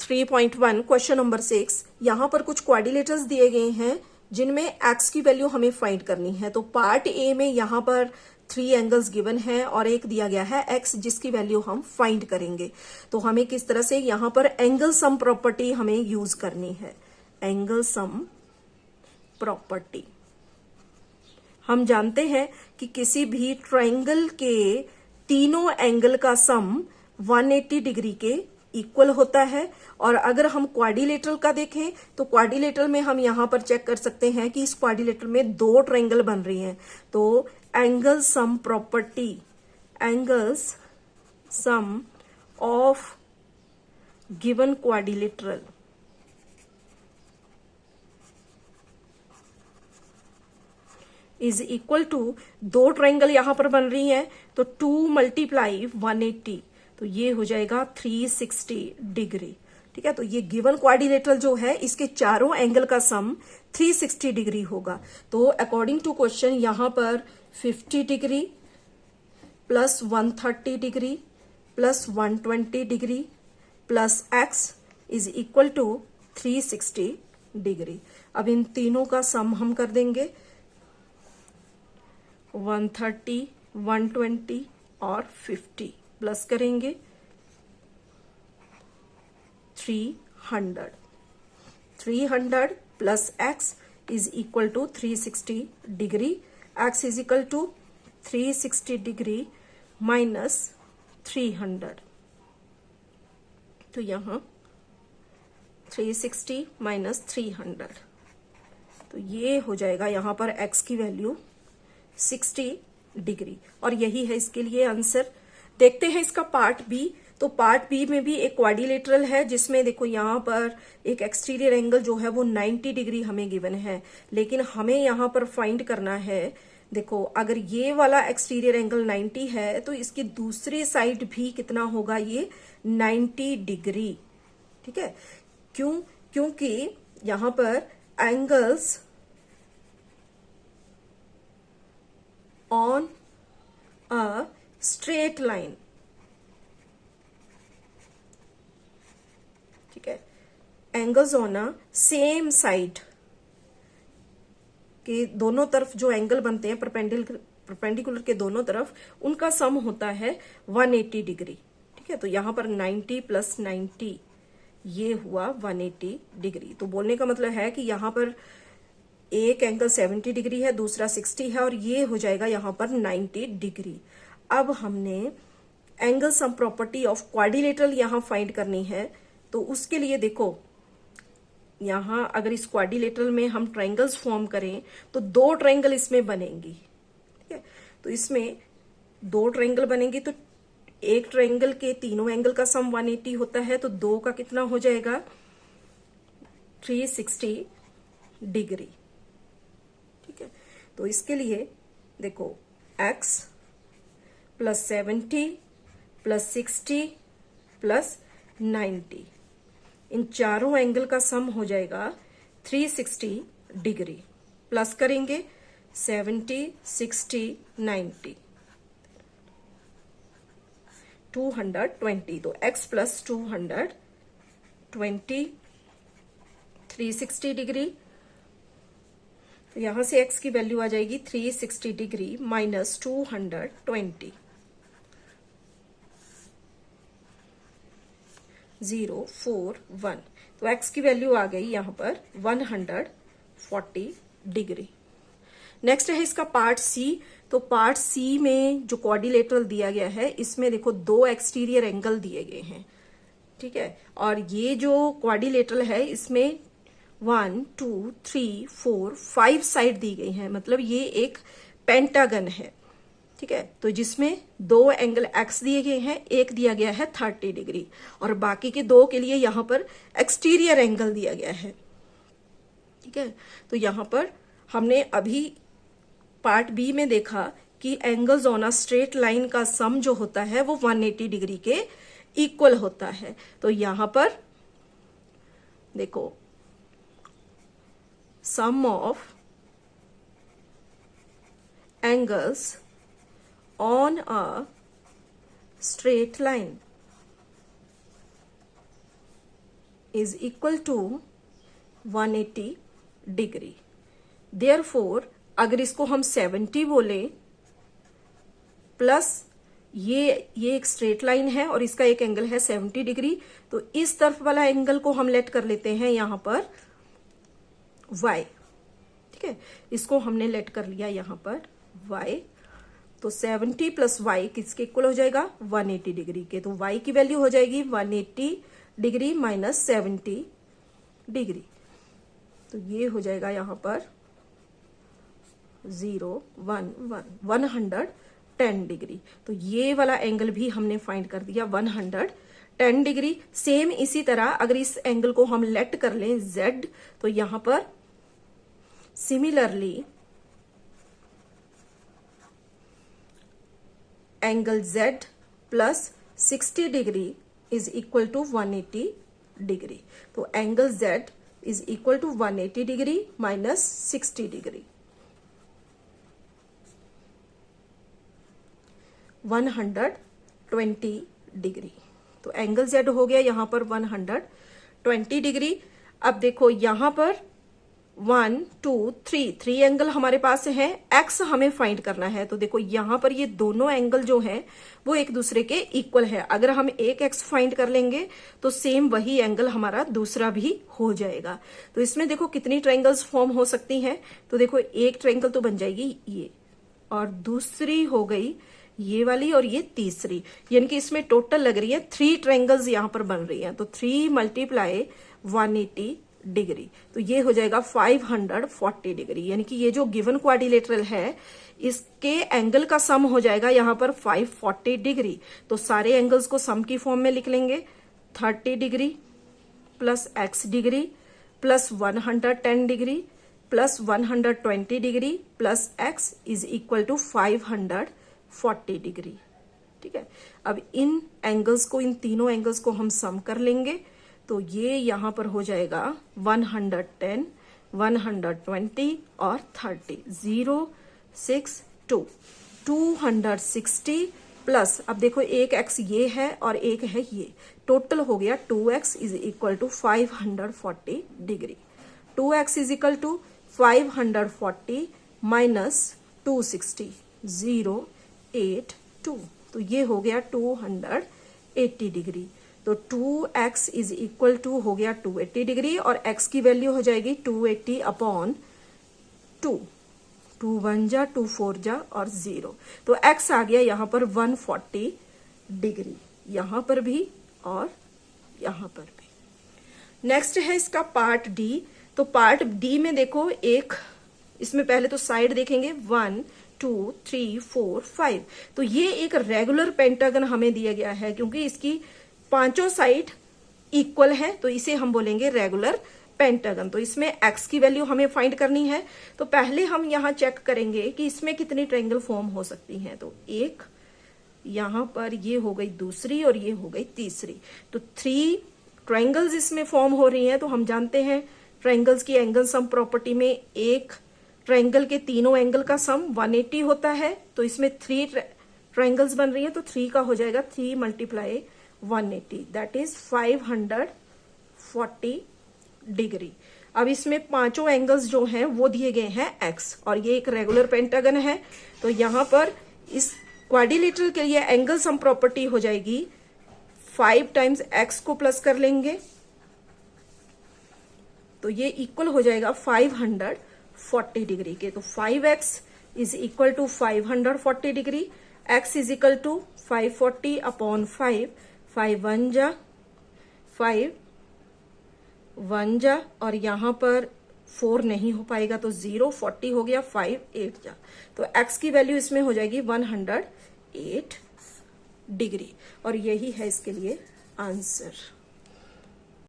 3.1 question number 6। यहां पर कुछ क्वाड्रिलेटरल्स दिए गए हैं जिनमें एक्स की वैल्यू हमें फाइंड करनी है। तो पार्ट ए में यहां पर 3 एंगल्स गिवन है और एक दिया गया है एक्स जिसकी वैल्यू हम फाइंड करेंगे। तो हमें किस तरह से यहां पर एंगल सम प्रॉपर्टी हमें यूज करनी है। एंगल सम प्रॉपर्टी हम जानते हैं कि किसी भी ट्रायंगल के तीनों एंगल का सम 180 डिग्री के इक्वल होता है। और अगर हम क्वाड्रिलेटरल का देखें तो क्वाड्रिलेटरल में हम यहां पर चेक कर सकते हैं कि इस क्वाड्रिलेटरल में 2 ट्रायंगल बन रही हैं। तो angle sum property, angles sum of given quadrilateral is equal to, 2 triangle यहां पर बन रही हैं तो 2 मल्टीप्लाई 180, तो ये हो जाएगा 360 डिग्री। ठीक है, तो ये गिवन क्वाड्रिलेटरल जो है इसके चारों एंगल का सम 360 डिग्री होगा। तो अकॉर्डिंग टू क्वेश्चन यहां पर 50 degree plus 130 degree plus 120 degree plus x is equal to 360 degree. अब इन तीनों का सम हम कर देंगे, 130, 120 और 50 प्लस करेंगे 300 plus x is equal to 360 degree. X is equal to 360 degree minus 300, तो यहां 360 माइनस 300, तो ये हो जाएगा यहां पर एक्स की वैल्यू 60 डिग्री। और यही है इसके लिए आंसर। देखते हैं इसका पार्ट बी। तो पार्ट बी में भी एक क्वाड्रिलेटरल है जिसमें देखो यहां पर एक एक्सटीरियर एंगल जो है वो 90 डिग्री हमें गिवन है, लेकिन हमें यहां पर फाइंड करना है। देखो अगर ये वाला एक्सटीरियर एंगल 90 है तो इसकी दूसरी साइड भी कितना होगा, ये 90 डिग्री। ठीक है, क्योंकि यहां पर angles on a straight line, ठीक है, angles on a same side के दोनों तरफ जो एंगल बनते हैं परपेंडिकुलर के दोनों तरफ, उनका सम होता है 180 डिग्री। ठीक है, तो यहां पर 90 प्लस 90 ये हुआ 180 डिग्री। तो बोलने का मतलब है कि यहां पर एक एंगल 70 डिग्री है, दूसरा 60 है और ये हो जाएगा यहां पर 90 डिग्री। अब हमने angle sum property of quadrilateral यहां फाइंड करनी है। तो उसके लिए देखो यहां अगर इस क्वाड्रिलेटरल में हम ट्रायंगल्स फॉर्म करें तो 2 ट्रायंगल इसमें बनेंगी। ठीक है, तो इसमें 2 ट्रायंगल बनेंगी तो एक ट्रायंगल के तीनों एंगल का सम 180 होता है, तो 2 का कितना हो जाएगा 360 डिग्री। ठीक है, तो इसके लिए देखो x प्लस 70 प्लस 60 प्लस 90, इन चारों एंगल का सम हो जाएगा 360 डिग्री। प्लस करेंगे 70, 60, 90, 220, तो x प्लस 220 360 डिग्री। तो यहां से x की वैल्यू आ जाएगी 360 डिग्री माइनस 220, 041, तो x की वैल्यू आ गई यहां पर 140 डिग्री। नेक्स्ट है इसका पार्ट सी। तो पार्ट सी में जो क्वाड्रिलेटरल दिया गया है इसमें देखो 2 एक्सटीरियर एंगल दिए गए हैं। ठीक है, और ये जो क्वाड्रिलेटरल है इसमें 1, 2, 3, 4, 5 साइड दी गई है, मतलब ये एक पेंटागन है। ठीक है, तो जिसमें 2 एंगल एक्स दिए गए हैं, एक दिया गया है 30 डिग्री और बाकी के 2 के लिए यहां पर एक्सटीरियर एंगल दिया गया है। ठीक है, तो यहां पर हमने अभी पार्ट बी में देखा कि angles on a straight line का सम जो होता है वो 180 डिग्री के इक्वल होता है। तो यहां पर देखो sum of angles on a straight line is equal to 180 degree. Therefore अगर इसको हम 70 बोले प्लस ये एक स्ट्रेट लाइन है और इसका एक एंगल है 70 डिग्री, तो इस तरफ वाला एंगल को हम लेट कर लेते हैं यहां पर y। ठीक है, इसको हमने लेट कर लिया यहां पर y। तो 70 प्लस y किसके इक्वल हो जाएगा? 180 डिग्री के। तो y की वैल्यू हो जाएगी 180 डिग्री माइनस 70 डिग्री। तो ये हो जाएगा यहां पर 110 डिग्री। तो ये वाला एंगल भी हमने फाइंड कर दिया 110 डिग्री। सेम इसी तरह अगर इस एंगल को हम लेट कर लें z, तो यहां पर similarly angle z plus 60 degree is equal to 180 degree. तो angle z is equal to 180 degree minus 60 degree, 120 degree. तो एंगल z हो गया यहां पर 120 डिग्री। अब देखो यहां पर 1 2 3 एंगल हमारे पास है, x हमें फाइंड करना है। तो देखो यहां पर ये दोनों एंगल जो है वो एक दूसरे के इक्वल है। अगर हम एक x फाइंड कर लेंगे तो सेम वही एंगल हमारा दूसरा भी हो जाएगा। तो इसमें देखो कितनी ट्रायंगल्स फॉर्म हो सकती हैं। तो देखो एक ट्रायंगल तो बन जाएगी ये, और दूसरी हो गई ये वाली, और ये तीसरी, यानी कि इसमें टोटल लग रही है 3 ट्रायंगल्स यहां पर बन रही हैं। तो 3 मल्टीप्लाई 180 डिग्री, तो ये हो जाएगा 540 डिग्री। यानी कि ये जो गिवन क्वाड्रिलेटरल है इसके एंगल का सम हो जाएगा यहां पर 540 डिग्री। तो सारे एंगल्स को सम की फॉर्म में लिख लेंगे। 30 degree plus x degree plus 110 degree plus 120 degree plus x is equal to 540 degree. ठीक है, अब इन एंगल्स को, इन तीनों एंगल्स को हम सम कर लेंगे। तो ये यहां पर हो जाएगा 110, 120 और 30, 0 6 2 260 प्लस, अब देखो एक x ये है और एक है ये, टोटल हो गया 2x is equal to 540 degree. 2x is equal to 540 minus 260, 082, तो ये हो गया 280 डिग्री। तो 2x इज इक्वल टू हो गया 280 डिग्री, और x की वैल्यू हो जाएगी 280 अपॉन 2, 2 1 जा 2 4 जा और 0। तो x आ गया यहां पर 140 डिग्री, यहां पर भी और यहां पर भी। नेक्स्ट है इसका पार्ट डी। तो पार्ट डी में देखो एक, इसमें पहले तो साइड देखेंगे 1 2 3 4 5। तो ये एक रेगुलर पेंटागन हमें दिया गया है, क्योंकि इसकी पांचों साइड इक्वल है तो इसे हम बोलेंगे रेगुलर पेंटागन। तो इसमें x की वैल्यू हमें फाइंड करनी है। तो पहले हम यहां चेक करेंगे कि इसमें कितनी ट्रायंगल फॉर्म हो सकती हैं। तो एक यहां पर ये हो गई दूसरी और ये हो गई तीसरी, तो 3 ट्रायंगल्स इसमें फॉर्म हो रही हैं। तो हम जानते हैं ट्रायंगल्स की एंगल सम प्रॉपर्टी में एक ट्रायंगल के तीनों एंगल का सम 180 होता है। तो इसमें 3 ट्रायंगल्स बन रही हैं, तो 3 का हो जाएगा 3 मल्टीप्लाई 180, दैट इज 540 डिग्री। अब इसमें पांचों एंगल्स जो हैं वो दिए गए हैं x, और ये एक रेगुलर पेंटागन है। तो यहां पर इस क्वाड्रिलेटरल के लिए एंगल सम प्रॉपर्टी हो जाएगी 5 टाइम्स x को प्लस कर लेंगे, तो ये इक्वल हो जाएगा 540 डिग्री के। तो 5x is equal to 540 degree, x is equal to 540 upon 5, 5 1 जा 5 1 जा, और यहां पर 4 नहीं हो पाएगा तो 0, 40 हो गया 5 8 जा। तो x की वैल्यू इसमें हो जाएगी 108 डिग्री, और यही है इसके लिए आंसर।